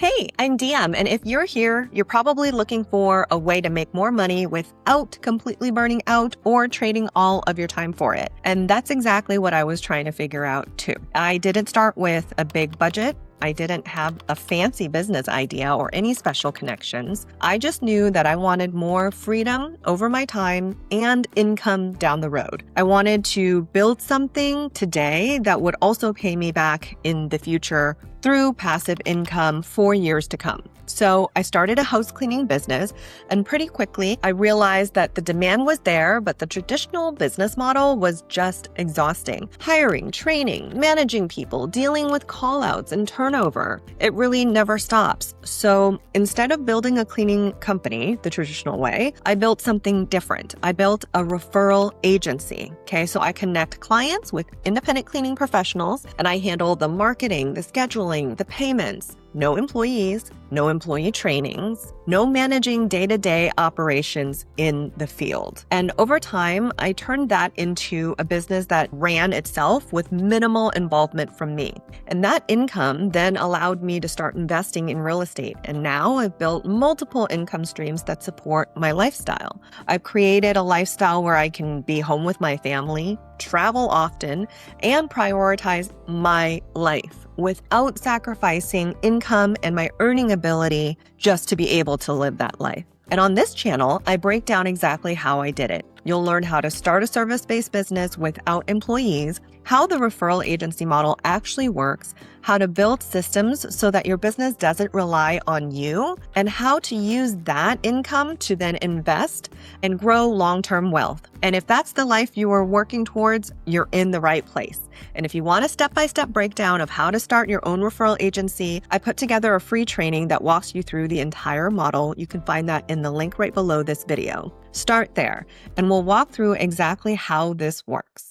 Hey, I'm DM, and if you're here, you're probably looking for a way to make more money without completely burning out or trading all of your time for it. And that's exactly what I was trying to figure out too. I didn't start with a big budget. I didn't have a fancy business idea or any special connections. I just knew that I wanted more freedom over my time and income down the road. I wanted to build something today that would also pay me back in the future through passive income for years to come. So I started a house cleaning business, and pretty quickly I realized that the demand was there, but the traditional business model was just exhausting. Hiring, training, managing people, dealing with call-outs and turnover. It really never stops. So instead of building a cleaning company the traditional way, I built something different. I built a referral agency. Okay, so I connect clients with independent cleaning professionals, and I handle the marketing, the scheduling, the payments. No employees, no employee trainings, no managing day-to-day operations in the field. And over time, I turned that into a business that ran itself with minimal involvement from me. And that income then allowed me to start investing in real estate. And now I've built multiple income streams that support my lifestyle. I've created a lifestyle where I can be home with my family, travel often, and prioritize my life without sacrificing income and my earning ability just to be able to live that life. And on this channel, I break down exactly how I did it. You'll learn how to start a service-based business without employees, how the referral agency model actually works, how to build systems so that your business doesn't rely on you, and how to use that income to then invest and grow long-term wealth. And if that's the life you are working towards, you're in the right place. And if you want a step-by-step breakdown of how to start your own referral agency, I put together a free training that walks you through the entire model. You can find that in the link right below this video. Start there, and we'll walk through exactly how this works.